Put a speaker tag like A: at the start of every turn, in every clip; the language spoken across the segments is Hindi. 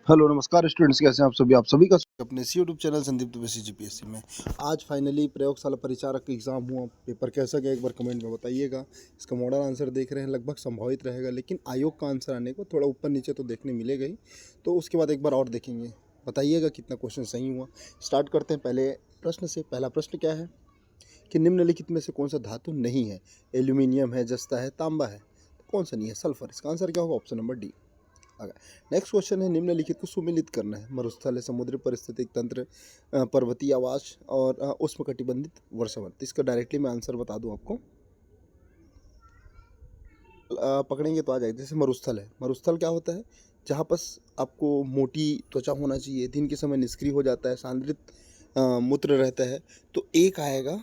A: हेलो नमस्कार स्टूडेंट्स, कैसे हैं आप सभी का अपने इस YouTube channel Sandeep Dubey CGPSC में। आज फाइनली प्रयोगशाला परिचारक एग्ज़ाम हुआ। पेपर कैसा गया एक बार कमेंट में बताइएगा। इसका मॉडल आंसर देख रहे हैं, लगभग संभावित रहेगा, लेकिन आयोग का आंसर आने को थोड़ा ऊपर नीचे तो देखने मिलेगा ही। तो उसके बाद एक बार और देखेंगे, बताइएगा कितना क्वेश्चन सही हुआ। स्टार्ट करते हैं पहले प्रश्न से। पहला प्रश्न क्या है कि निम्नलिखित में से कौन सा धातु नहीं है? एल्यूमिनियम है, जस्ता है, तांबा है, तो कौन सा नहीं है? सल्फर। इसका आंसर क्या होगा? Option number D. Next question है, निम्नलिखित को सुमेलित करना है। मरुस्थल है, समुद्री पारिस्थितिक तंत्र, पर्वतीय आवास और उष्णकटिबंधित वर्षावन। तो इसका डायरेक्टली मैं आंसर बता दूं आपको, पकड़ेंगे तो आ जाएगा। जैसे मरुस्थल है, मरुस्थल क्या होता है? जहाँ पर आपको मोटी त्वचा होना चाहिए, दिन के समय निष्क्रिय हो जाता है, सांद्रित मूत्र रहता है। तो एक आएगा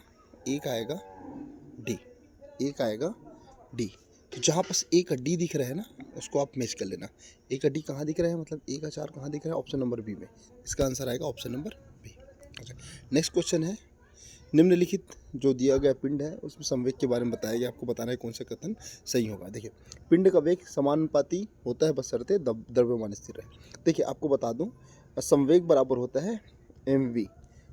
A: डी, एक आएगा डी। तो जहाँ पर एक डी दिख रहा है ना, उसको आप मैच कर लेना। एक डी कहाँ दिख रहा है, मतलब ए का 4 कहाँ दिख रहा है? ऑप्शन नंबर बी में। इसका आंसर आएगा ऑप्शन नंबर बी। अच्छा, नेक्स्ट क्वेश्चन है, निम्नलिखित जो दिया गया पिंड है उसमें संवेग के बारे में बताया गया। आपको बताना है कौन सा कथन सही होगा। देखिए, पिंड का वेग समानुपाती होता है बशर्ते द्रव्यमान स्थिर रहे। देखिए, आपको बता दूं, संवेग बराबर होता है mv,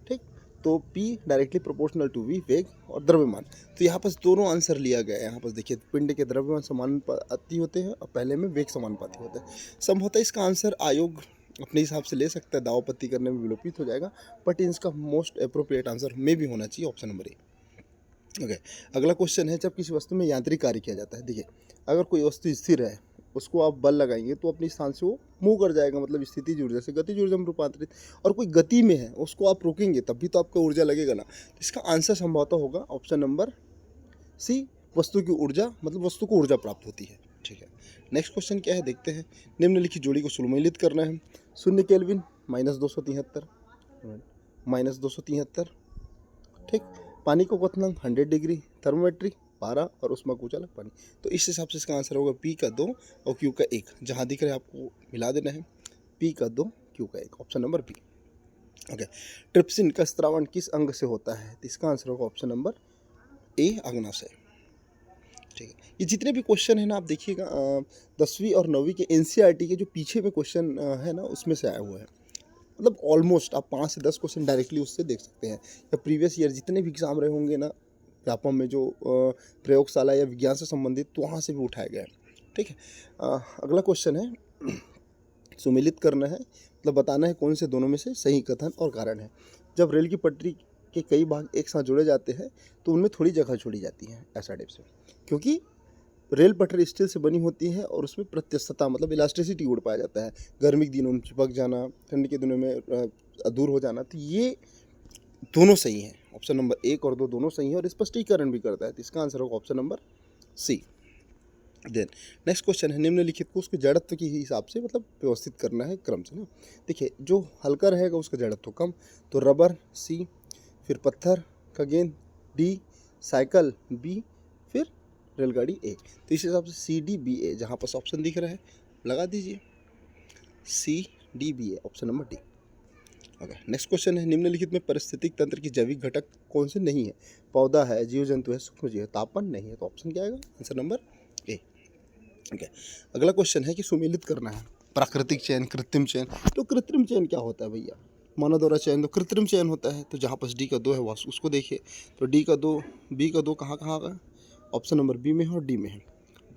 A: ठीक। तो p directly proportional to v, वेग और द्रव्यमान। तो यहाँ पर दोनों आंसर लिया गया है। यहाँ पर देखिए, पिंड के द्रव्यमान समानुपाती होते हैं और पहले में वेग समानुपाती होता है। संभवतः इसका आंसर आयोग अपने हिसाब से ले सकता है, दावपत्ती करने में विलोपित हो जाएगा, बट इसका मोस्ट अप्रोप्रिएट आंसर में भी होना चाहिए ऑप्शन नंबर ए। ओके, अगला क्वेश्चन है, जब किसी वस्तु में यांत्रिक कार्य किया जाता है। देखिए, अगर कोई वस्तु स्थिर है, उसको आप बल लगाएंगे तो अपनी स्थान से वो मूव कर जाएगा, मतलब स्थितिज ऊर्जा से गतिज ऊर्जा में रूपांतरित। और कोई गति में है, उसको आप रोकेंगे तब भी तो आपका ऊर्जा लगेगा ना। तो इसका आंसर संभवतः होगा ऑप्शन नंबर सी, वस्तु की ऊर्जा, मतलब वस्तु को ऊर्जा प्राप्त होती है। ठीक है, नेक्स्ट क्वेश्चन क्या है देखते हैं। निम्नलिखित जोड़ी को सुमेलित करना है। 0 केल्विन -273 -273, ठीक। पानी को क्वथनांक 100 डिग्री, थर्मोमेट्री 12 और उष्मा कुचालक पानी। तो इस हिसाब से इसका आंसर होगा पी का 2 और क्यू का 1। जहाँ दिख रहा है आपको मिला देना है, पी का 2 क्यू का 1, option number B. Okay, trypsin का स्त्रावण किस अंग से होता है? तो इसका आंसर होगा ऑप्शन नंबर ए, अग्नाशय। ठीक है, ये जितने भी क्वेश्चन है ना, आप देखिएगा 10वीं और 9वीं के NCERT के जो पीछे में क्वेश्चन है ना, उसमें से आया हुआ है। मतलब ऑलमोस्ट आप 5 से 10 क्वेश्चन डायरेक्टली उससे देख सकते हैं। या प्रीवियस ईयर जितने भी एग्जाम रहे होंगे ना, व्यापम में जो प्रयोगशाला या विज्ञान से संबंधित, तो वहाँ से भी उठाया गया है। ठीक है, अगला क्वेश्चन है, सुमेलित करना है, मतलब बताना है कौन से दोनों में से सही कथन और कारण है। जब रेल की पटरी के कई भाग एक साथ जोड़े जाते हैं तो उनमें थोड़ी जगह छोड़ी जाती है, ऐसा टाइप से। क्योंकि रेल पटरी स्टील से बनी होती है और उसमें प्रत्यस्थता, मतलब इलास्टिसिटी गुण पाया जाता है। गर्मी के दिनों में चिपक जाना, ठंड के दिनों में दूर हो जाना। तो ये दोनों सही हैं, ऑप्शन नंबर 1 और 2 दोनों सही हैं, और स्पष्टीकरण भी करता है। तो इसका आंसर होगा option number C. Then next question है, निम्नलिखित को उसके जड़त्व के हिसाब से मतलब व्यवस्थित करना है क्रम से ना। देखिए, जो हल्का रहेगा उसका जड़त्व कम, तो रबर सी, फिर पत्थर का गेंद डी, साइकिल बी, फिर रेलगाड़ी ए। तो इस हिसाब से सी डी बी ए, जहाँ पर ऑप्शन दिख रहा है लगा दीजिए, C D B A, option number D. Okay, next question है, निम्नलिखित में पारिस्थितिक तंत्र की जैविक घटक कौन से नहीं है? पौधा है, जीव जंतु है, सूक्ष्म जीव है, तापमान नहीं है। तो ऑप्शन क्या आएगा? Answer number A. ओके, अगला क्वेश्चन है कि सुमेलित करना है, प्राकृतिक चयन, कृत्रिम चयन। तो कृत्रिम चयन क्या होता है भैया? मानव द्वारा चयन तो कृत्रिम चयन होता है। तो जहाँ पर डी का 2 है वह उसको देखिए, तो डी का 2, बी का 2 कहाँ कहाँ का? ऑप्शन नंबर बी में है और डी में है।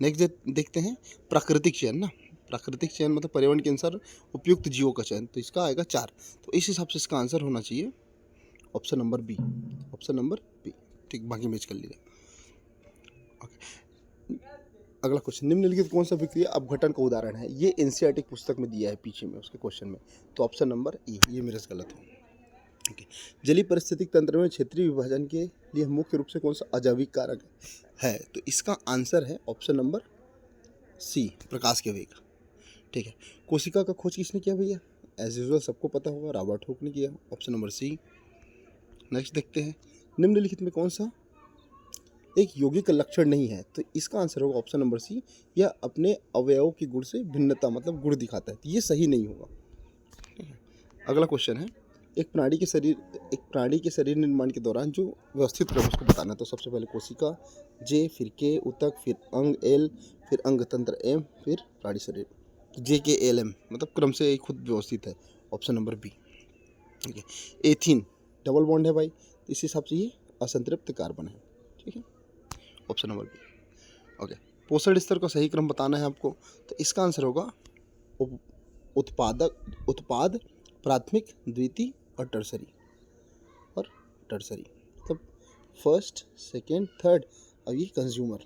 A: नेक्स्ट देखते हैं प्राकृतिक चयन ना। प्राकृतिक चयन मतलब पर्यावरण के अनुसार उपयुक्त जीवों का चयन। तो इसका आएगा 4। तो इस हिसाब से इसका आंसर होना चाहिए option number B, option number B. ठीक, बाकी मैच कर लीजिए। अगला क्वेश्चन, निम्नलिखित कौन सा विक्रिया अपघटन का उदाहरण है? ये NCERT पुस्तक में दिया है पीछे में उसके क्वेश्चन में। तो ऑप्शन नंबर ई, ये मेरे से गलत है। ओके, जलीय पारिस्थितिक तंत्र में क्षेत्रीय विभाजन के लिए मुख्य रूप से कौन सा अजैविक कारक है? तो इसका आंसर है ऑप्शन नंबर सी, प्रकाश के वेग। ठीक है, कोशिका का खोज किसने किया भैया? एज यूजुअल सबको पता होगा, रॉबर्ट हुक ने किया, ऑप्शन नंबर सी। नेक्स्ट देखते हैं, निम्नलिखित में कौन सा एक यौगिक लक्षण नहीं है? तो इसका आंसर होगा ऑप्शन नंबर सी, यह अपने अवयवों के गुण से भिन्नता, मतलब गुण दिखाता है। तो ये सही नहीं होगा। अगला क्वेश्चन है, एक प्राणी के शरीर निर्माण के दौरान जो व्यवस्थित क्रम उसको बताना है। तो सबसे पहले कोशिका जे, फिर के, उतक, फिर अंग एल, फिर अंग तंत्र एम, फिर प्राणी शरीर। तो JKLM मतलब क्रम से खुद व्यवस्थित है, ऑप्शन नंबर बी। ठीक है, एथीन डबल बॉन्ड है भाई, तो इस हिसाब से ये असंतृप्त कार्बन है। ठीक है, ऑप्शन नंबर बी। ओके, पोषण स्तर का सही क्रम बताना है आपको, तो इसका आंसर होगा उत्पाद, प्राथमिक, द्वितीय और टर्सरी। मतलब फर्स्ट, सेकेंड, थर्ड, और ये कंज्यूमर,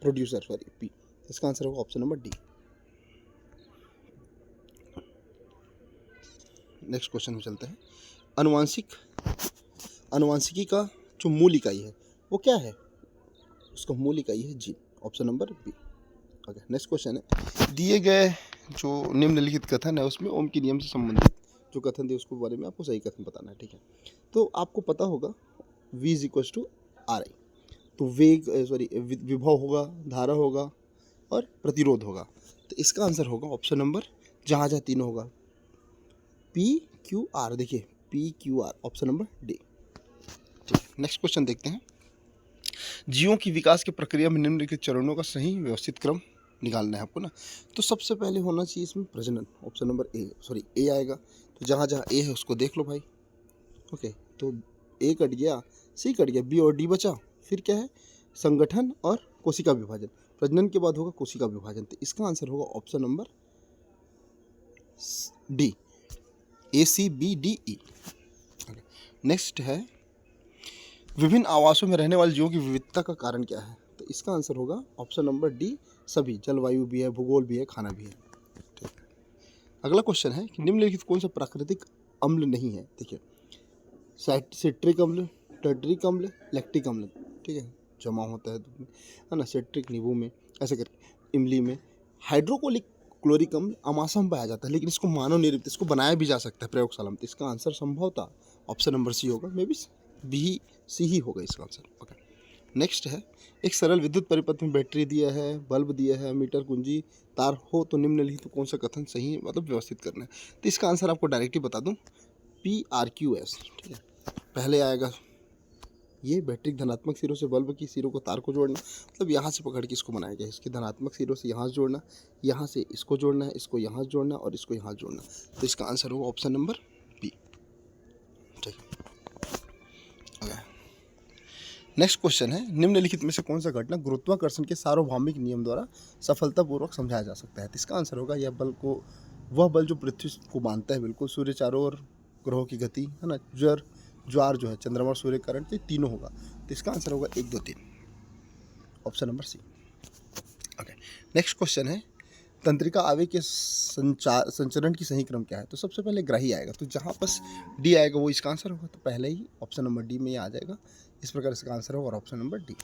A: प्रोड्यूसर, सॉरी पी। इसका आंसर होगा option number D. Next question में चलते हैं। अनुवांशिकी का जो मूल इकाई है वो क्या है? उसका मूल इकाई है gene, option number B. Okay, next question है, दिए गए जो निम्नलिखित कथन है उसमें ओम के नियम से संबंधित जो कथन दिए उसके बारे में आपको सही कथन बताना है। ठीक है, तो आपको पता होगा V = RI, तो विभव होगा, धारा होगा और प्रतिरोध होगा, तो इसका आंसर होगा ऑप्शन नंबर, जहाँ जहाँ तीनों होगा, PQR। देखिए PQR, ऑप्शन नंबर डी। ठीक है, नेक्स्ट क्वेश्चन देखते हैं। जीवों की विकास की प्रक्रिया में निम्नलिखित चरणों का सही व्यवस्थित क्रम निकालना है आपको ना। तो सबसे पहले होना चाहिए इसमें प्रजनन, ऑप्शन नंबर ए आएगा। तो जहाँ जहाँ ए है उसको देख लो भाई। ओके, तो ए कट गया, सी कट गया, बी और डी बचा, फिर क्या है, संगठन और कोशिका विभाजन। प्रजनन के बाद होगा कोशिका विभाजन, तो इसका आंसर होगा option number D, ACBDE। Next है, विभिन्न आवासों में रहने वाले जीवों की विविधता का कारण क्या है? तो इसका आंसर होगा ऑप्शन नंबर डी, सभी, जलवायु भी है, भूगोल भी है, खाना भी है। ठीक है, अगला क्वेश्चन है कि निम्नलिखित कौन सा प्राकृतिक अम्ल नहीं है? देखिए, सिट्रिक अम्ल, टर्टरिक अम्ल, लैक्टिक अम्ल। ठीक है, जमा होता है दूध में, है ना, सिट्रिक नींबू में, ऐसे करके इमली में। हाइड्रोक्लोरिक क्लोरिक अम्ल अमाशा में पाया जाता है, लेकिन इसको मानव निर्मित, इसको बनाया भी जा सकता है प्रयोगशाला में। तो इसका आंसर संभवतः ऑप्शन नंबर सी होगा, मे बी बी सी ही होगा इसका आंसर। ओके, नेक्स्ट है, एक सरल विद्युत परिपथ में बैटरी दिया है, बल्ब दिया है, मीटर, कुंजी, तार हो, तो निम्नलिखित तो कौन सा कथन सही है, मतलब व्यवस्थित करना है। तो इसका आंसर आपको डायरेक्ट ही बता दूं, PRQS। ठीक है, पहले आएगा ये बैटरी धनात्मक सिरों से बल्ब की सिरों को तार को जोड़ना, मतलब यहाँ से पकड़ के इसको बनाया गया है, इसके धनात्मक सिरों से यहाँ से जोड़ना, यहाँ से इसको जोड़ना है, इसको यहाँ से जोड़ना और इसको यहाँ जोड़ना। तो इसका आंसर होगा ऑप्शन नंबर बी। ठीक है, नेक्स्ट क्वेश्चन है, निम्नलिखित में से कौन सा घटना गुरुत्वाकर्षण के सार्वभौमिक नियम द्वारा सफलतापूर्वक समझाया जा सकता है? तो इसका आंसर होगा वह बल जो पृथ्वी को बांधता है बिल्कुल, सूर्य चारों ओर, ग्रहों की गति, है ना, ज्वार जो है, चंद्रमा, सूर्य, करंट, तो तीनों होगा। तो इसका आंसर होगा 1, 2, 3, option number C. Okay, next question है, तंत्रिका आवेग के संचरण की सही क्रम क्या है? तो सबसे पहले ग्राही आएगा, तो जहाँ बस डी आएगा वो इसका आंसर होगा, तो पहले ही ऑप्शन नंबर डी में ये आ जाएगा। इस प्रकार इसका आंसर होगा और ऑप्शन नंबर डी।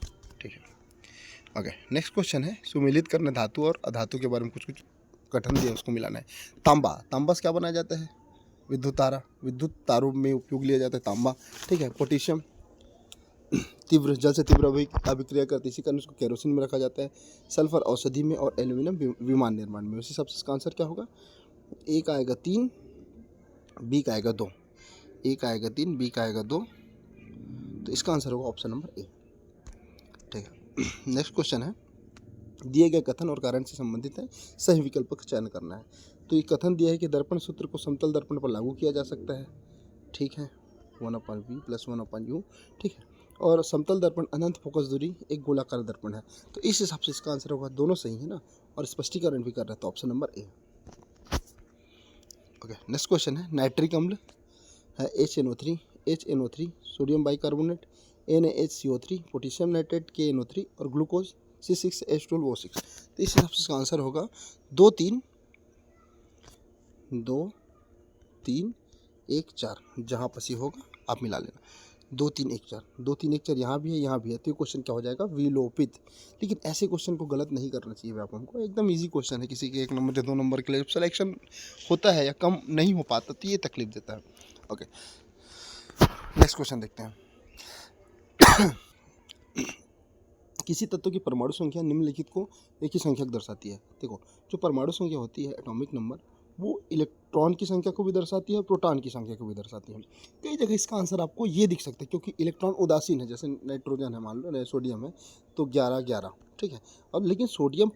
A: ठीक है, ओके, नेक्स्ट क्वेश्चन है, सुमेलित करना धातु और अधातु के बारे में कुछ कथन दिया, उसको मिलाना है। तांबा से क्या बनाया जाता है? विद्युत तारों में उपयोग लिया जाता है तांबा। ठीक है, पोटेशियम तीव्र, जल से तीव्र अभिक्रिया करती है, इसी कारण उसको केरोसिन में रखा जाता है। सल्फर औषधि में और एल्यूमिनियम विमान निर्माण में। उसी हिसाब से इसका आंसर क्या होगा, ए का आएगा 3, बी का आएगा 2, ए का आएगा 3, बी का आएगा 2, तो इसका आंसर होगा ऑप्शन नंबर ए। ठीक है, नेक्स्ट क्वेश्चन है, दिए गए कथन और कारण से संबंधित है, सही विकल्प का चयन करना है। तो ये कथन दिया है कि दर्पण सूत्र को समतल दर्पण पर लागू किया जा सकता है। ठीक है, 1/v + 1/u। ठीक है, और समतल दर्पण अनंत फोकस दूरी एक गोलाकार दर्पण है। तो इस हिसाब से इसका आंसर होगा, दोनों सही है ना, और स्पष्टीकरण भी कर रहा है, तो option number A. Okay, next question है, नाइट्रिक अम्ल है HNO3, sodium bicarbonate NaHCO3, potassium nitrate KNO3 और ग्लूकोज C6H12O6। तो इस हिसाब से इसका आंसर होगा 2, 3, 1, 4, जहाँ पसी होगा आप मिला लेना। 2, 3, 1, 4, 2, 3, 1, 4 यहाँ भी है, यहाँ भी है, तो ये क्वेश्चन क्या हो जाएगा, विलोपित। लेकिन ऐसे क्वेश्चन को गलत नहीं करना चाहिए आप हमको, एकदम इजी क्वेश्चन है। किसी के 1 नंबर या 2 नंबर के लिए सिलेक्शन होता है या कम नहीं हो पाता, तो ये तकलीफ देता है। ओके, नेक्स्ट क्वेश्चन देखते हैं। किसी तत्व की परमाणु संख्या निम्नलिखित को एक ही संख्या दर्शाती है। देखो, जो परमाणु संख्या होती है, एटॉमिक नंबर, वो इलेक्ट्रॉन की संख्या को भी दर्शाती है, प्रोटॉन की संख्या को भी दर्शाती है। कई जगह इसका आंसर आपको ये दिख सकता है, क्योंकि इलेक्ट्रॉन उदासीन है, जैसे नाइट्रोजन है, मान लो सोडियम है, तो 11, 11। ठीक है, और लेकिन सोडियम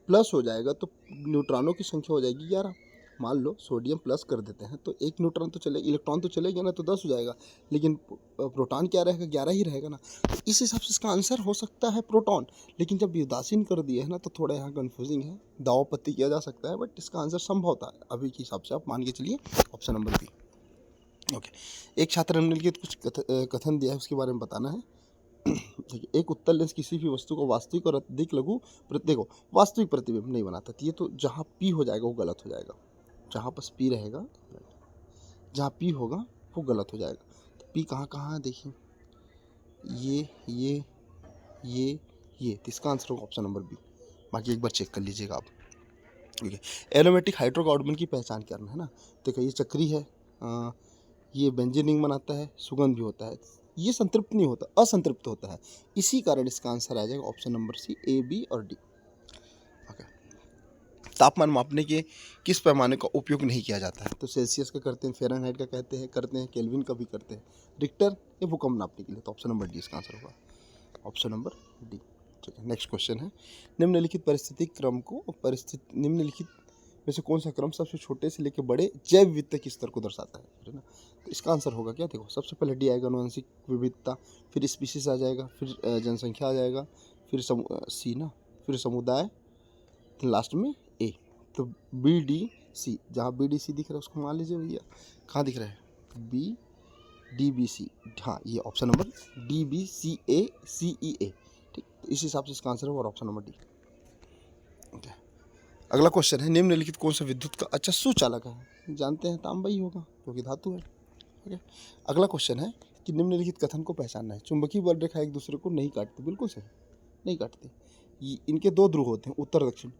A: प्लस हो जाएगा तो न्यूट्रॉनों की संख्या हो जाएगी 11। मान लो सोडियम प्लस कर देते हैं तो एक न्यूट्रॉन तो चले, इलेक्ट्रॉन तो चलेगा ना, तो 10 हो जाएगा, लेकिन प्रोटॉन क्या रहेगा, 11 ही रहेगा ना। तो इस हिसाब से इसका आंसर हो सकता है प्रोटॉन। लेकिन जब उदासीन कर दिए है ना तो थोड़ा यहाँ कन्फ्यूजिंग है, दावपत्ती किया जा सकता है, बट इसका आंसर संभव था अभी के हिसाब से, आप मान के चलिए ऑप्शन नंबर बी। ओके, एक छात्र ने निम्नलिखित कुछ कथन दिया है, उसके बारे में बताना है। देखिए, एक उत्तल लेंस किसी भी वस्तु को वास्तविक और अधिक लघु देखो वास्तविक प्रतिबिंब नहीं बनाता, तो ये तो जहाँ पी हो जाएगा वो गलत हो जाएगा, जहाँ पर पी रहेगा, जहाँ पी होगा वो गलत हो जाएगा। तो पी कहाँ कहाँ है देखिए, ये तो इसका आंसर होगा ऑप्शन नंबर बी। बाकी एक बार चेक कर लीजिएगा आप। ठीक है, एरोमेटिक हाइड्रोकार्बन की पहचान करना है ना। देखो ये चक्री है, ये बेंजीन रिंग बनाता है, सुगंध भी होता है, ये संतृप्त नहीं होता, असंतृप्त होता है, इसी कारण इसका आंसर आ जाएगा ऑप्शन नंबर सी, ए, बी और डी। ओके, तापमान मापने के किस पैमाने का उपयोग नहीं किया जाता है, तो सेल्सियस का करते हैं, फ़ारेनहाइट का करते हैं, केल्विन का भी करते हैं, रिक्टर या भूकंप नापने के लिए, तो ऑप्शन नंबर डी इसका आंसर होगा, ऑप्शन नंबर डी। ठीक है, नेक्स्ट क्वेश्चन है, निम्नलिखित परिस्थितिक क्रम को निम्नलिखित में से कौन सा क्रम सबसे छोटे से लेकर बड़े जैव विविधता के स्तर को दर्शाता है ना। तो इसका आंसर होगा क्या, देखो सबसे पहले डी आएगा आनुवंशिक विविधता, फिर स्पीसीज आ जाएगा, फिर जनसंख्या आ जाएगा, फिर सी ना, फिर समुदाय, लास्ट में ए। तो बी डी सी, जहाँ बी डी सी दिख रहा है उसको मान लीजिए भैया, कहाँ दिख रहा है, बी डी बी सी, हाँ ये option number D B C A C E A. ठीक, तो इस हिसाब से इसका आंसर होगा ऑप्शन नंबर डी। ओके, अगला क्वेश्चन है, निम्नलिखित कौन सा विद्युत का अच्छा सुचालक है, जानते हैं तांबा ही होगा क्योंकि धातु है। ओके, अगला क्वेश्चन है कि निम्नलिखित कथन को पहचानना है, चुंबकीय बल रेखा एक दूसरे को नहीं काटती, बिल्कुल सही, नहीं काटती, इनके दो ध्रुव होते हैं उत्तर दक्षिण।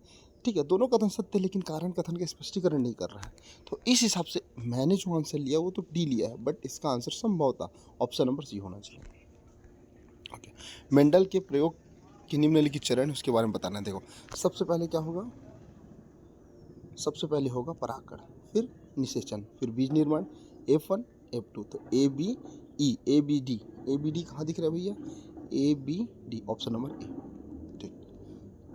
A: ठीक है, दोनों कथन सत्य, लेकिन कारण कथन का स्पष्टीकरण नहीं कर रहा है, तो इस हिसाब से मैंने जो आंसर लिया वो तो डी लिया है, बट इसका आंसर संभवतः ऑप्शन नंबर सी होना चाहिए। ओके, मेंडल के प्रयोग के निम्नलिखित चरण उसके बारे में बताना है। देखो सबसे पहले क्या होगा, सबसे पहले होगा परागकण, फिर निषेचन, फिर बीज निर्माण, F1 F2, तो A B E, A B D कहाँ दिख रहा है भैया, A B D, option number A. ठीक,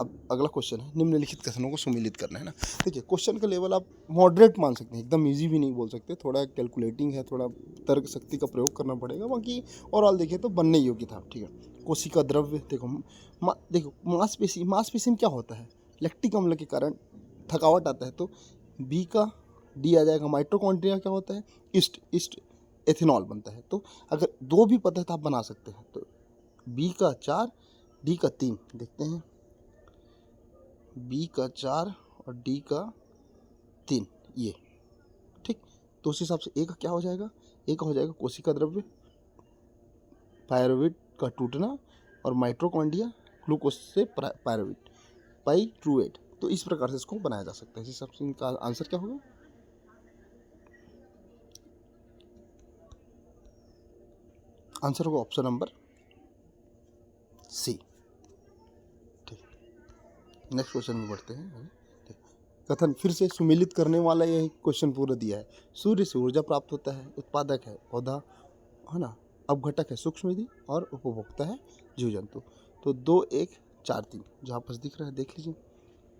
A: अब अगला क्वेश्चन है, निम्नलिखित कथनों को सुमेलित करना है ना। देखिए क्वेश्चन का लेवल आप मॉडरेट मान सकते हैं, एकदम इजी भी नहीं बोल सकते, थोड़ा कैलकुलेटिंग है, थोड़ा तर्क शक्ति का प्रयोग करना पड़ेगा, बाकी ओवरऑल देखिए तो बनने योग्य था। ठीक है, कोशिका द्रव्य, देखो मांसपेशी में क्या होता है, लैक्टिक अम्ल के कारण थकावट आता है, तो बी का डी आ जाएगा। माइटोकॉन्ड्रिया क्या होता है, ईस्ट एथेनॉल बनता है, तो अगर दो भी पता है तो आप बना सकते हैं, तो बी का 4 डी का 3, देखते हैं बी का 4 और डी का 3 ये। ठीक, तो उस हिसाब से ए का क्या हो जाएगा, ए का हो जाएगा कोशिका द्रव्य, पायरुवेट का टूटना, और माइटोकॉन्ड्रिया ग्लूकोज से पायरुवेट, पाइरुवेट, तो इस प्रकार से इसको बनाया जा सकता है। इस हिसाब से इनका आंसर क्या होगा, आंसर होगा ऑप्शन नंबर सी। ठीक, नेक्स्ट क्वेश्चन में बढ़ते हैं। कथन फिर से सुमेलित करने वाला यह क्वेश्चन पूरा दिया है, सूर्य से ऊर्जा प्राप्त होता है, उत्पादक है पौधा, है ना, अपघटक है सूक्ष्मजीव, और उपभोक्ता है जीव जंतु। तो 2 1 4 3 जहाँ पर दिख रहा है देख लीजिए,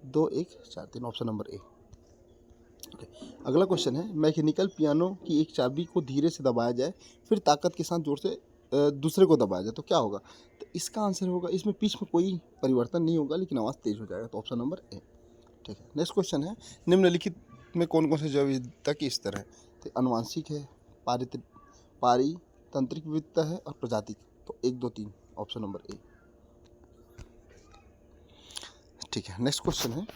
A: 2 1 4 3, ऑप्शन नंबर ए। अगला क्वेश्चन है, मैकेनिकल पियानो की एक चाबी को धीरे से दबाया जाए, फिर ताकत के साथ जोर से दूसरे को दबाया जाए, तो क्या होगा, तो इसका आंसर होगा, इसमें पिच में कोई परिवर्तन नहीं होगा, लेकिन आवाज़ तेज हो जाएगा, तो ऑप्शन नंबर ए। ठीक है, नेक्स्ट क्वेश्चन है, निम्नलिखित में कौन कौन से जैव विविधता के स्तर है, तो अनुवांशिक है, पारितंत्रिक विविधता है, और प्रजाति, तो 1 2 3, ऑप्शन नंबर ए। ठीक है, नेक्स्ट क्वेश्चन है,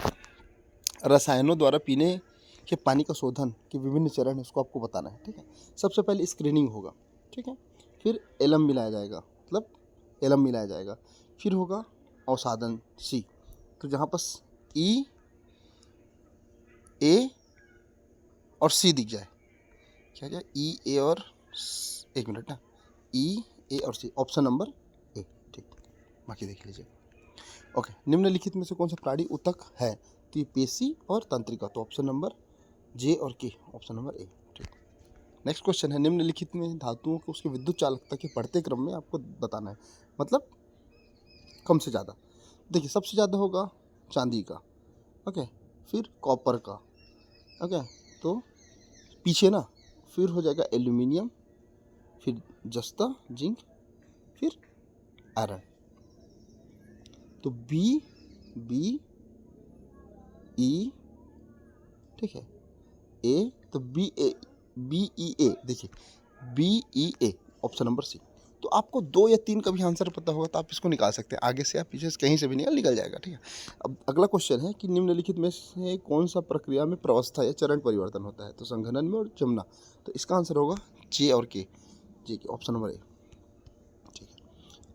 A: रसायनों द्वारा पीने के पानी का शोधन के विभिन्न चरण है, उसको आपको बताना है। ठीक है, सबसे पहले स्क्रीनिंग होगा, ठीक है, फिर एलम मिलाया जाएगा, फिर होगा अवसादन सी, तो जहाँ पर ई ए और सी दिख जाए, क्या ई ए और, एक मिनट ना, ई ए और सी, ऑप्शन नंबर ए। ठीक, बाकी देख लीजिए। ओके, निम्नलिखित में से कौन सा प्राणी ऊतक है, तो ये पेशी और तंत्रिका, तो ऑप्शन नंबर जे और के, ऑप्शन नंबर ए। ठीक, नेक्स्ट क्वेश्चन है, निम्नलिखित में धातुओं को उसके विद्युत चालकता के बढ़ते क्रम में आपको बताना है, मतलब कम से ज़्यादा। देखिए सबसे ज़्यादा होगा चांदी का, ओके, फिर कॉपर का, ओके, तो पीछे ना फिर हो जाएगा एल्यूमिनियम, फिर जस्ता, जिंक, फिर आयरन। तो बी बी ई, ठीक है, ए, तो बी ई ए, देखिए बी ई ए, ऑप्शन नंबर सी। तो आपको 2 या 3 का भी आंसर पता होगा तो आप इसको निकाल सकते हैं, आगे से या पीछे से कहीं से भी निकल जाएगा, ठीक है। अब अगला क्वेश्चन है कि निम्नलिखित में से कौन सा प्रक्रिया में प्रावस्था या चरण परिवर्तन होता है, तो संघनन में और जमना। तो इसका आंसर होगा जे और के, जे के, ऑप्शन नंबर ए, ठीक है।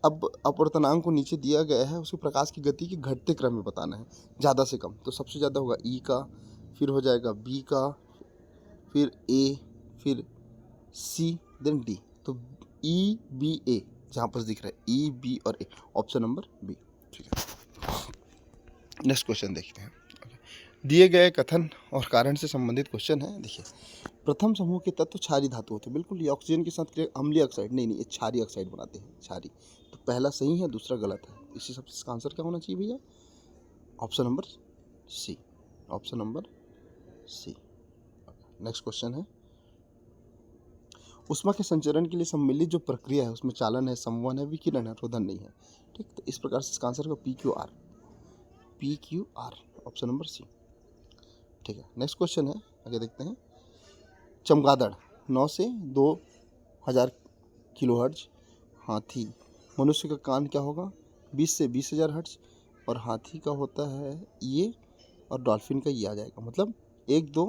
A: अब अपवर्तनांक को नीचे दिया गया है, उसको प्रकाश की गति के घटते क्रम में बताना है, ज़्यादा से कम। तो सबसे ज़्यादा होगा ई का, फिर हो जाएगा बी का, फिर ए, फिर सी, देन डी। तो ई बी ए जहाँ पर दिख रहा है, ई बी और ए, ऑप्शन नंबर बी, ठीक है। नेक्स्ट क्वेश्चन देखते हैं। दिए गए कथन और कारण से संबंधित क्वेश्चन है। देखिए, प्रथम समूह के तत्व क्षारीय धातु होते हैं, बिल्कुल ये ऑक्सीजन के साथ अम्लीय ऑक्साइड नहीं, ये क्षारीय ऑक्साइड बनाते हैं, क्षारीय। तो पहला सही है, दूसरा गलत है। इसी सबसे इसका आंसर क्या होना चाहिए भैया, option number C, option number C. Next question है, उष्मा के संचरण के लिए सम्मिलित जो प्रक्रिया है उसमें चालन है, संवहन है, विकिरण है, रोधन नहीं है, ठीक। तो इस प्रकार से इसका आंसर होगा P Q R, P Q R, option number C, ठीक है। नेक्स्ट क्वेश्चन है, आगे देखते हैं। चमगादड़ 9 से 2000 किलोहर्ट्ज, हाथी, मनुष्य का कान क्या होगा 20 से 20,000 हर्ट्ज, और हाथी का होता है ये, और डॉल्फिन का ये आ जाएगा, मतलब 1 2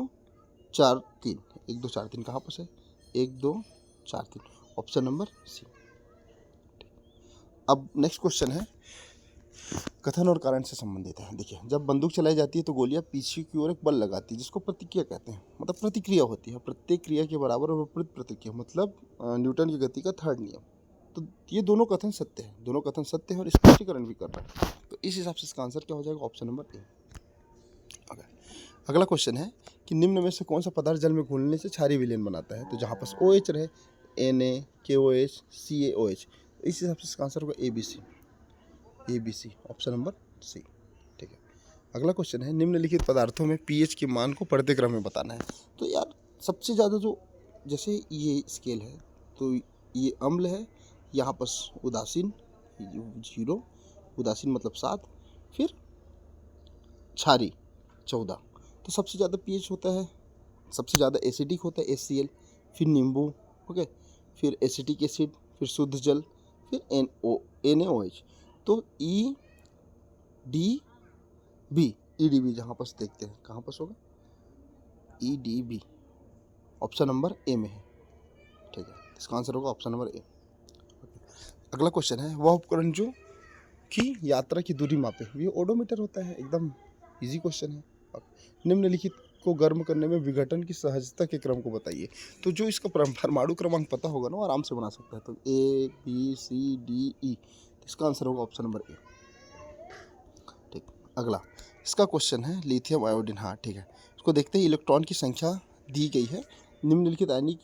A: 4 3, 1 2 4 3 कहाँ पर है, 1 2 4 3, ऑप्शन नंबर सी। अब नेक्स्ट क्वेश्चन है, कथन और कारण से संबंधित है। देखिए, जब बंदूक चलाई जाती है तो गोलियां पीछे की ओर एक बल लगाती है, जिसको प्रतिक्रिया कहते हैं, मतलब प्रतिक्रिया होती है, प्रत्येक क्रिया के बराबर और विपरीत प्रतिक्रिया, मतलब न्यूटन की गति का थर्ड नियम। तो ये दोनों कथन सत्य है, दोनों कथन सत्य है और स्पष्टीकरण भी कर रहा है। तो इस हिसाब से इसका आंसर क्या हो जाएगा, ऑप्शन नंबर ए। अगला क्वेश्चन है कि निम्न में से कौन सा पदार्थ जल में घुलने से क्षारीय विलयन बनाता है, तो जहाँ पर OH रहे, Na, KOH, CaOH, तो इस हिसाब से इसका आंसर होगा ABC, ऑप्शन नंबर सी, ठीक है। अगला क्वेश्चन है, निम्नलिखित पदार्थों में pH के मान को बढ़ते क्रम में बताना है। तो यार सबसे ज़्यादा जो, जैसे ये स्केल है तो ये अम्ल है, यहाँ पर उदासीन 0, उदासीन मतलब 7, फिर क्षारीय 14। तो सबसे ज़्यादा pH होता है, सबसे ज़्यादा एसिडिक होता है HCl, फिर नींबू, ओके, फिर एसिटिक एसिड, फिर शुद्ध जल, फिर NaOH। तो EDB जहाँ पर देखते हैं कहाँ पर होगा, EDB, ऑप्शन नंबर ए में है, ठीक है। इसका आंसर होगा ऑप्शन नंबर ए। अगला क्वेश्चन है, वह उपकरण जो कि यात्रा की दूरी मापे, ये ओडोमीटर होता है, एकदम इजी क्वेश्चन है। निम्नलिखित को गर्म करने में विघटन की सहजता के क्रम को बताइए। तो जो इसका परमाणु क्रमांक पता होगा ना, वो आराम से बना सकता है। तो ABCDE, इसका आंसर होगा ऑप्शन नंबर ए, ठीक। अगला इसका क्वेश्चन है लिथियम आयोडीन, हाँ ठीक है। इसको देखते हैं, इलेक्ट्रॉन की संख्या दी गई है, निम्नलिखित आयनिक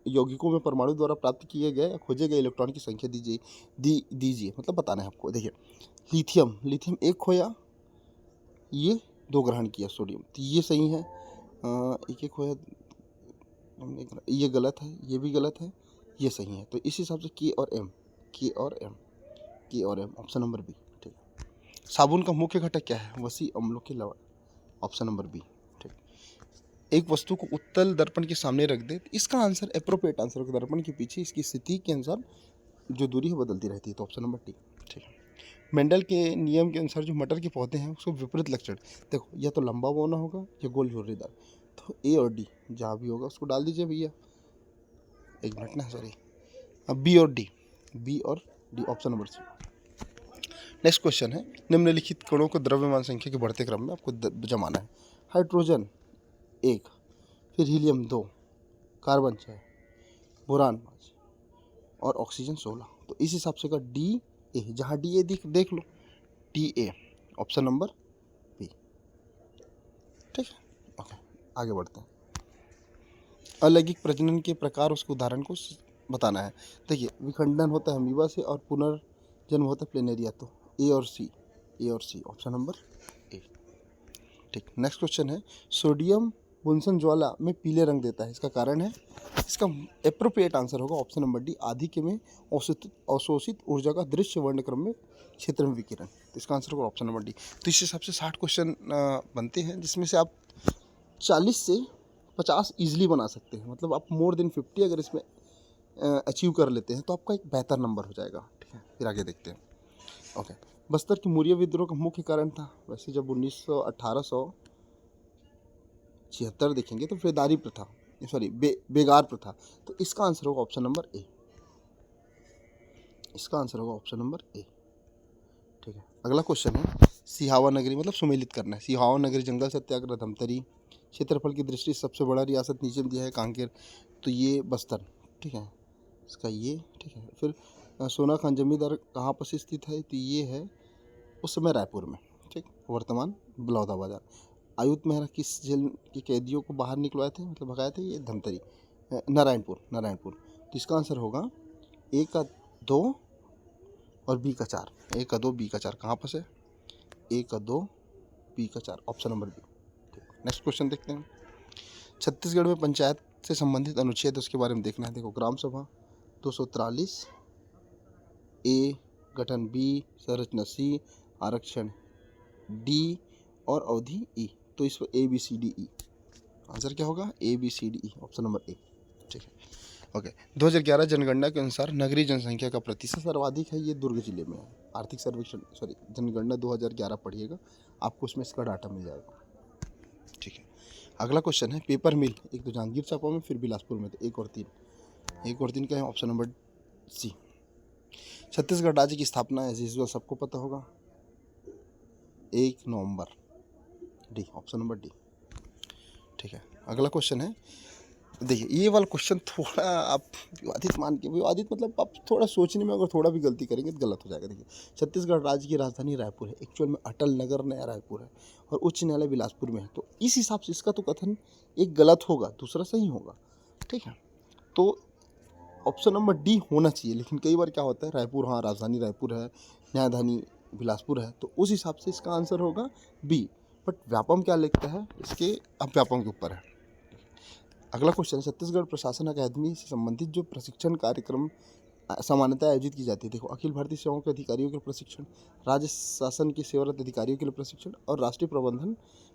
A: यौगिकों में परमाणु द्वारा प्राप्त किए गए खोजे गए इलेक्ट्रॉन की संख्या दीजिए, मतलब बताना है आपको। देखिए, लिथियम 1 खोया, ये 2 ग्रहण किया सोडियम, तो ये सही है। एक खोया, ये गलत है, ये भी गलत है, ये सही है। तो इस हिसाब से के और एम, ऑप्शन नंबर बी, ठीक है। साबुन का मुख्य घटक क्या है, वसी अम्लों के लवण, ऑप्शन नंबर बी, ठीक। एक वस्तु को उत्तल दर्पण के सामने रख दे, इसका आंसर एप्रोप्रिएट आंसर होगा, दर्पण के पीछे इसकी स्थिति के अनुसार जो दूरी है बदलती रहती है, तो ऑप्शन नंबर टी, ठीक है। मेंडल के नियम के अनुसार जो मटर के पौधे हैं उसको विपरीत लक्षण, देखो या तो लंबा बोना होगा या गोल झुर्रीदार, तो ए और डी जहाँ भी होगा उसको डाल दीजिए भैया, एक मिनट ना, सॉरी। अब बी और D, option number C. Next question है, निम्नलिखित कणों को द्रव्यमान संख्या के बढ़ते क्रम में आपको जमाना है। हाइड्रोजन 1, फिर हीलियम 2, कार्बन 6, बोरान 5 और ऑक्सीजन 16। तो इस हिसाब से का डी ए, जहाँ डी ए देख लो, D A, option number B, ठीक है। ओके, आगे बढ़ते हैं। अलैंगिक प्रजनन के प्रकार, उसके उदाहरण को बताना है। देखिए, विखंडन होता है अमीबा से और पुनर्जन्म होता है प्लेनेरिया, तो ए और सी, ऑप्शन नंबर ए। ठीक, नेक्स्ट क्वेश्चन है सोडियम बुनसन ज्वाला में पीले रंग देता है, इसका कारण है, इसका एप्रोप्रिएट आंसर होगा ऑप्शन नंबर डी, आधिक्य में अवशोषित ऊर्जा का दृश्य वर्णक्रम में क्षेत्र में विकिरण। तो इसका आंसर होगा ऑप्शन नंबर डी। तो इस हिसाब से 60 क्वेश्चन बनते हैं, जिसमें से आप 40 से 50 ईजिली बना सकते हैं, मतलब आप मोर देन 50 अगर इसमें अचीव कर लेते हैं तो आपका एक बेहतर नंबर हो जाएगा। ठीक है, फिर आगे देखते हैं। ओके, बस्तर की मौर्य विद्रोह का मुख्य कारण था, वैसे जब 1876 देखेंगे तो बेदारी प्रथा, सॉरी बेगार प्रथा। तो इसका आंसर होगा ऑप्शन नंबर ए, इसका आंसर होगा ऑप्शन नंबर ए। ठीक है, अगला क्वेश्चन है सिहावा नगरी, मतलब सुमेलित करना है। सिहावा नगरी जंगल सत्याग्रह धमतरी, क्षेत्रफल की दृष्टि से सबसे बड़ा रियासत नीचे में दिया है कांकेर, तो ये बस्तर। ठीक है, इसका ये। ठीक है, फिर सोना खान जमींदार कहाँ पर स्थित है, तो ये है उस समय रायपुर में। ठीक, वर्तमान बलौदा बाजार। आयुध मेहरा किस जेल के कैदियों को बाहर निकलवाए थे, मतलब भगाए थे, ये धमतरी, नारायणपुर। तो इसका आंसर होगा ए का 2 और बी का 4, ए का 2 बी का 4, कहाँ पर से, ए का 2 बी का 4, option number B. Next question देखते हैं। छत्तीसगढ़ में पंचायत से संबंधित अनुच्छेद, उसके बारे में देखना है। देखो, ग्राम सभा 243, ए गठन बी, संरचना सी, आरक्षण डी और अवधि ई। तो इस पर A B C D E, answer क्या होगा, A B C D E, option number A. ठीक है, ओके। 2011 जनगणना के अनुसार नगरीय जनसंख्या का प्रतिशत सर्वाधिक है, ये दुर्ग जिले में है। आर्थिक सर्वेक्षण, सॉरी, जनगणना 2011 पढ़िएगा, आपको उसमें इसका डाटा मिल जाएगा। ठीक है, अगला क्वेश्चन है पेपर मिल, एक तो जांजगीर चांपा में, फिर बिलासपुर में, तो 1 और 3 का है, ऑप्शन नंबर सी। छत्तीसगढ़ राज्य की स्थापना एज यूजुअल सबको पता होगा, 1 नवंबर, डी, ऑप्शन नंबर डी। ठीक है, अगला क्वेश्चन है, देखिए ये वाला क्वेश्चन थोड़ा आप विवादित मान के, विवादित मतलब आप थोड़ा सोचने में अगर थोड़ा भी गलती करेंगे तो गलत हो जाएगा। देखिए, छत्तीसगढ़ राज्य की राजधानी रायपुर है, एक्चुअल में अटल नगर नया रायपुर है, और उच्च न्यायालय बिलासपुर में है। तो इस हिसाब से इसका तो कथन एक गलत होगा, दूसरा सही होगा। ठीक है, तो ऑप्शन नंबर डी होना चाहिए, लेकिन कई बार क्या होता है, रायपुर, हाँ राजधानी रायपुर है, न्यायधानी बिलासपुर है, तो उस हिसाब से इसका आंसर होगा बी। बट व्यापम क्या लिखता है इसके, अब व्यापम के ऊपर है। अगला क्वेश्चन है छत्तीसगढ़ प्रशासन अकादमी से संबंधित जो प्रशिक्षण कार्यक्रम सामान्यतः आयोजित की जाती है। देखो, अखिल भारतीय सेवाओं के अधिकारियों के प्रशिक्षण, राज्य शासन के सेवारत अधिकारियों के लिए प्रशिक्षण, और राष्ट्रीय प्रबंधन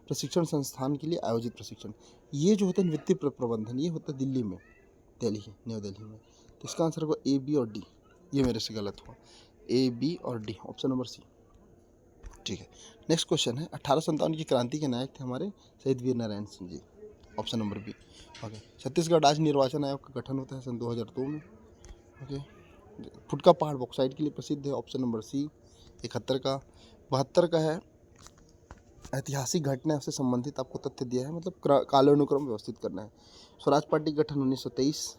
A: प्रशिक्षण संस्थान के लिए आयोजित प्रशिक्षण। ये जो होता है वित्तीय प्रबंधन, ये होता है दिल्ली में, न्यू दिल्ली में। तो इसका आंसर होगा ए बी और डी, ये मेरे से गलत हुआ, ए बी और डी, ऑप्शन नंबर सी। ठीक है, नेक्स्ट क्वेश्चन है 1857 की क्रांति के नायक थे हमारे शहीद Veer Narayan Singh ji, option number B. Okay, Chhattisgarh राज्य निर्वाचन आयोग का गठन होता है सन 2002 में। ओके, फुटका पहाड़ बॉक्साइट के लिए प्रसिद्ध है, ऑप्शन नंबर सी। 71 का, 72 का है ऐतिहासिक घटना से संबंधित आपको तथ्य दिया है, मतलब कालानुक्रम व्यवस्थित करना है। स्वराज पार्टी गठन 1923।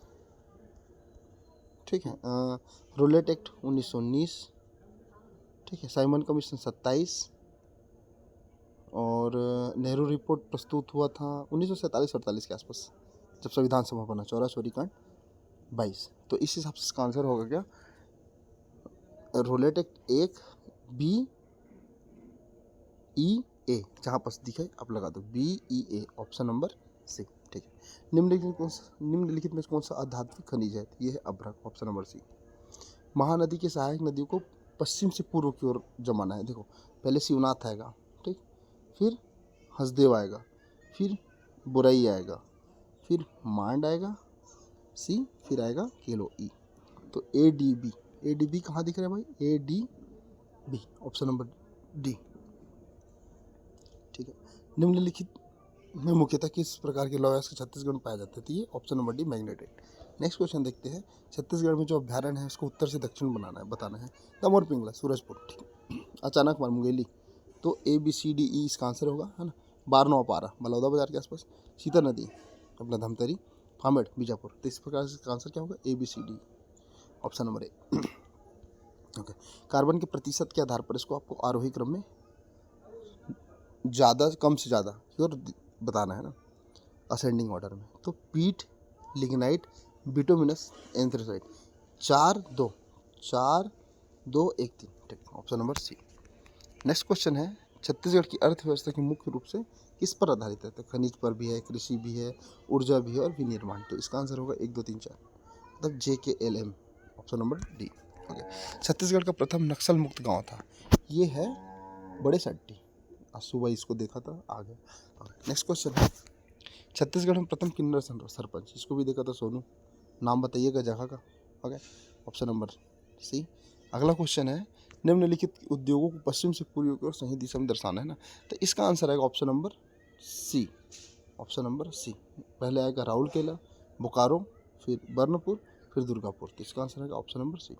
A: ठीक है, रूलेट एक्ट 1919। ठीक है, साइमन कमीशन 27, और नेहरू रिपोर्ट प्रस्तुत हुआ था 1947-48 के आसपास, जब संविधान सभा बना। चौरा चोरी कांड 22। तो इस हिसाब से इसका आंसर होगा क्या, रूलेट एक्ट 1 बी ई ए, जहाँ पर दिखे आप लगा दो बी ई ए, ऑप्शन नंबर सी। ठीक है, निम्नलिखित में कौन सा आध्यात्मिक खनिज है, ये है अभ्रक, ऑप्शन नंबर सी। महानदी की सहायक नदियों को पश्चिम से पूर्व की ओर जमाना है। देखो, पहले शिवनाथ आएगा, ठीक, फिर हसदेव आएगा, फिर बुरई आएगा, फिर मांड आएगा सी, फिर आएगा केलो ई। तो ए डी बी कहाँ दिख रहा है भाई, A D B, option number D. ठीक है, निम्नलिखित में मुख्यतः किस प्रकार के लॉयर्स छत्तीसगढ़ में पाए जाते थे, ये option number D magnetite. Next question देखते हैं, छत्तीसगढ़ में जो अभ्यारण्य है उसको उत्तर से दक्षिण बताना है। दमोह पिंगला, सूरजपुर, अचानक मार मुंगेली। तो ए बी सी डी ई इसका आंसर होगा, है ना। बारनौपारा बलौदा बाजार के आसपास, सीता नदी अपना धमतरी, फामेड़ बीजापुर। तो इस प्रकार से इसका आंसर क्या होगा, A B C D, option number A. Okay, carbon के प्रतिशत के आधार पर इसको आपको आरोही क्रम में ज़्यादा कम से ज़्यादा की ओर बताना है ना, असेंडिंग ऑर्डर में। तो पीट, लिग्नाइट, बिटुमिनस, एंथ्रेसाइट, 4 2 1 3। ठीक, option number C. Next question है छत्तीसगढ़ की अर्थव्यवस्था की मुख्य रूप से किस पर आधारित है? तो खनिज पर भी है, कृषि भी है, ऊर्जा भी है और विनिर्माण। तो इसका आंसर होगा 1 2 3 4, मतलब JKLM, option number D. Okay. Chhattisgarh का प्रथम नक्सल मुक्त गांव था, ये है बड़े सट्टी। आज सुबह इसको देखा था, आ गया। नेक्स्ट क्वेश्चन है, छत्तीसगढ़ में प्रथम किन्नर सरपंच, इसको भी देखा था सोनू, नाम बताइएगा जगह का। Okay, option number C. अगला क्वेश्चन है, निम्नलिखित उद्योगों को पश्चिम से पूर्व की ओर सही दिशा में दर्शाना है ना, तो इसका आंसर आएगा option number C, option number C. पहले आएगा राउरकेला, बोकारो, फिर बर्नपुर, फिर दुर्गापुर। तो इसका आंसर आएगा option number C.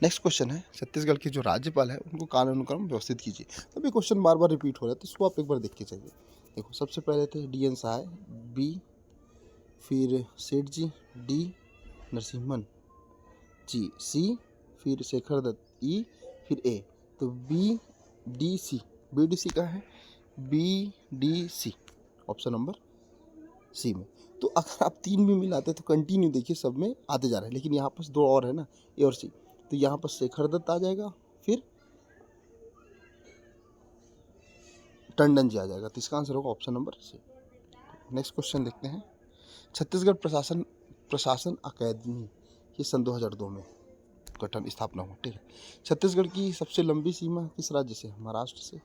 A: Next question है, छत्तीसगढ़ के जो राज्यपाल है उनको कालानुक्रम व्यवस्थित कीजिए। तो ये क्वेश्चन बार बार रिपीट हो रहा है, तो इसको आप एक बार देख के चाहिए। देखो, सबसे पहले थे DN सहाय, बी, फिर सेठ जी, डी, नरसिम्हन जी, सी, फिर शेखर दत्त, ई, फिर ए। तो BDC, BDC का है BDC, ऑप्शन नंबर सी में। तो अगर आप 3 भी मिलाते तो कंटिन्यू देखिए सब में आते जा रहे हैं, लेकिन यहाँ पर 2 और है ना, ए और सी। तो यहाँ पर शेखर दत्त आ जाएगा, फिर टंडन जी आ जाएगा। तो इसका आंसर होगा option number C. Next question देखते हैं, छत्तीसगढ़ प्रशासन अकादमी, ये सन 2002 में गठन स्थापना हुआ। ठीक है। छत्तीसगढ़ की सबसे लंबी सीमा किस राज्य से? महाराष्ट्र से,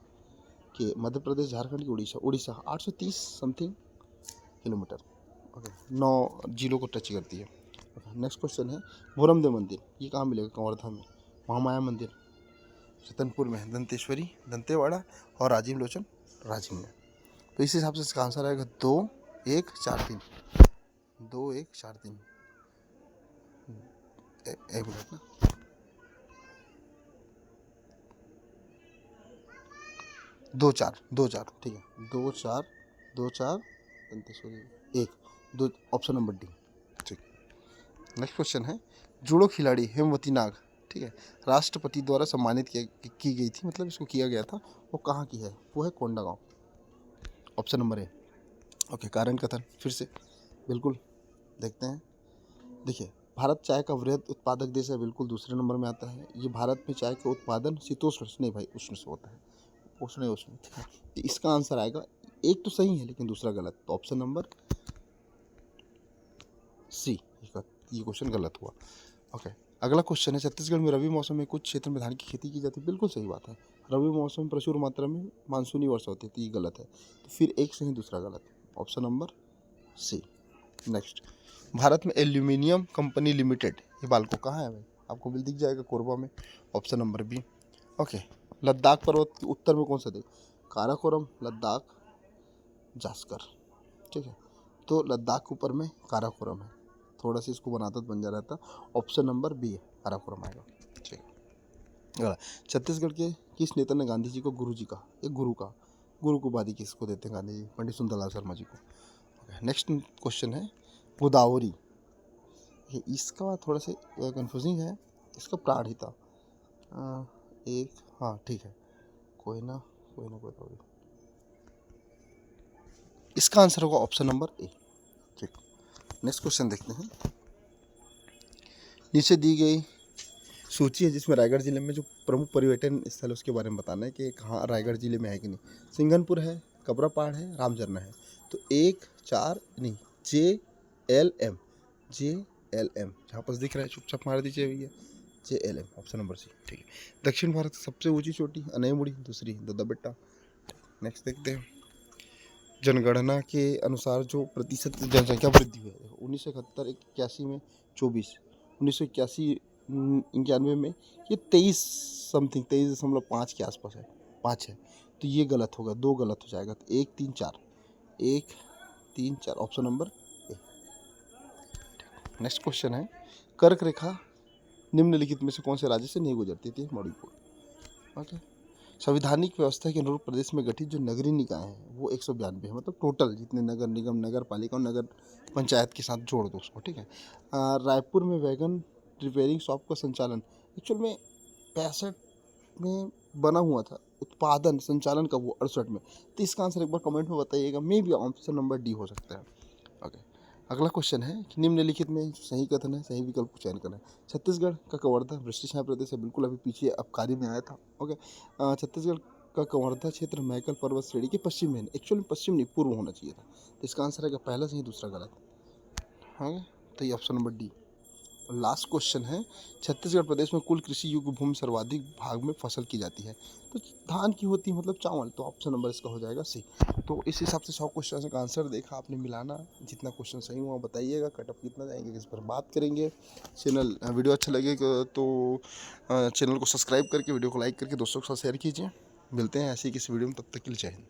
A: के मध्य प्रदेश, झारखंड की Orissa? Orissa 830 something kilometre. Okay, 9 जिलों को टच करती है। ओके, नेक्स्ट क्वेश्चन है, भोरमदेव मंदिर ये कहाँ मिलेगा? कवर्धा में। महामाया मंदिर रतनपुर में, दंतेश्वरी दंतेवाड़ा, और राजीव लोचन राजीव में। तो इस हिसाब से इसका आंसर आएगा 2 1 4 3, 2 1 4 3। एक मिनट ना, 2 4 ठीक है, 2 4 दंतेश्वरी 1 2, ऑप्शन नंबर डी। ठीक। नेक्स्ट क्वेश्चन है, जूडो खिलाड़ी हेमवती नाग, ठीक है, राष्ट्रपति द्वारा सम्मानित की गई थी, मतलब इसको किया गया था, वो कहाँ की है? वो है Kondagaon, option number A. Okay, कारण कथन फिर से बिल्कुल देखते हैं। देखिए, भारत चाय का वृहद उत्पादक देश है, बिल्कुल दूसरे नंबर में आता है। ये भारत में चाय का उत्पादन शीतोष्ण नहीं भाई उष्ण से होता है, उष्ण उष्ण। तो इसका आंसर आएगा, एक तो सही है लेकिन दूसरा गलत, तो ऑप्शन नंबर सी, ये क्वेश्चन गलत हुआ। ओके, अगला क्वेश्चन है, छत्तीसगढ़ में रबी मौसम में कुछ क्षेत्र में धान की खेती की जाती है, बिल्कुल सही बात है। रबी मौसम में प्रचुर मात्रा में मानसूनी वर्षा होती है, तो ये गलत है। तो फिर एक सही दूसरा गलत, option number C. Next, Bharat में एल्यूमिनियम कंपनी लिमिटेड, ये बालको कहाँ है भाई? आपको बिल दिख जाएगा कोरबा में, option number B. Okay, Ladakh पर्वत के उत्तर में कौन सा देश? काराकोरम, लद्दाख, जास्कर। ठीक है, तो लद्दाख ऊपर में काराकोरम है, थोड़ा सा इसको बनाता तो बन जा रहा था, ऑप्शन नंबर बी है, काराकोरम आएगा। ठीक है। छत्तीसगढ़ के किस नेता ने गांधी जी को गुरु जी कहा? एक गुरु का, गुरु को उपाधि किसको देते हैं गांधी जी? पंडित सुंदरलाल शर्मा जी को। नेक्स्ट क्वेश्चन है, गोदावरी, इसका थोड़ा सा कंफ्यूजिंग है, इसका प्राणहिता एक, हाँ ठीक है, कोई ना गोदावरी, इसका आंसर होगा ऑप्शन नंबर ए। ठीक, नेक्स्ट क्वेश्चन देखते हैं, नीचे दी गई सूची है जिसमें रायगढ़ जिले में जो प्रमुख पर्यटन स्थल है उसके बारे में बताना है कि कहाँ रायगढ़ जिले में है कि नहीं। सिंघनपुर है, कबरा पहाड़ है, रामझरना है। तो 1 4 नहीं, JLM, जहाँ पर दिख रहा है चुपचाप मार दीजिए भैया, JLM, ऑप्शन नंबर सी। ठीक है। दक्षिण भारत की सबसे ऊंची चोटी अनईमुड़ी, दूसरी दद्दाबेट्टा। नेक्स्ट देखते हैं, जनगणना के अनुसार जो प्रतिशत जनसंख्या वृद्धि हुई है, 1971 81 में 24, 1981 91 में ये 23 समथिंग 23.5 के आसपास है, 5 है। तो ये गलत होगा, 2 गलत हो जाएगा, तो 1 3 4, 1 3 4, ऑप्शन नंबर ए। नेक्स्ट क्वेश्चन है, कर्क रेखा निम्नलिखित में से कौन से राज्य से नहीं गुजरती थी? मणिपुर। ओके, संवैधानिक व्यवस्था के अनुरूप प्रदेश में गठित जो नगरीय निकाय हैं वो 192 है, मतलब टोटल जितने नगर निगम, नगर पालिका और नगर पंचायत के साथ जोड़ दो उसको। ठीक है। रायपुर में वैगन रिपेयरिंग शॉप का संचालन एक्चुअल में 65 में बना हुआ था, उत्पादन संचालन का वो 68 में। तो इसका आंसर एक बार कमेंट में बताइएगा, मे भी ऑप्शन नंबर डी हो सकता है। ओके, अगला क्वेश्चन है कि निम्नलिखित में सही कथन है, सही विकल्प को चयन करना है। छत्तीसगढ़ का कवर्धा ब्रिटिश छाया प्रदेश है, बिल्कुल अभी पीछे आबकारी में आया था। ओके, छत्तीसगढ़ का कवर्धा क्षेत्र मैकल पर्वत श्रेणी के पश्चिम में है। एक्चुअली पश्चिम नहीं, पूर्व होना चाहिए था। तो इसका आंसर है कि पहला सही, दूसरा गलत। हाँ, तो ये option number D. Last question है, छत्तीसगढ़ प्रदेश में कुल कृषि योग्य भूमि सर्वाधिक भाग में फसल की जाती है, तो धान की होती है, मतलब चावल। तो ऑप्शन नंबर इसका हो जाएगा सी। तो इस हिसाब से 100 क्वेश्चन का आंसर देखा आपने, मिलाना जितना क्वेश्चन सही हुआ बताइएगा, कटअप कितना जाएंगे इस पर बात करेंगे। वीडियो अच्छा लगेगा तो चैनल को सब्सक्राइब करके, वीडियो को लाइक करके दोस्तों के साथ शेयर कीजिए। मिलते हैं ऐसे ही किसी वीडियो में, तब तक के लिए जय हिंद।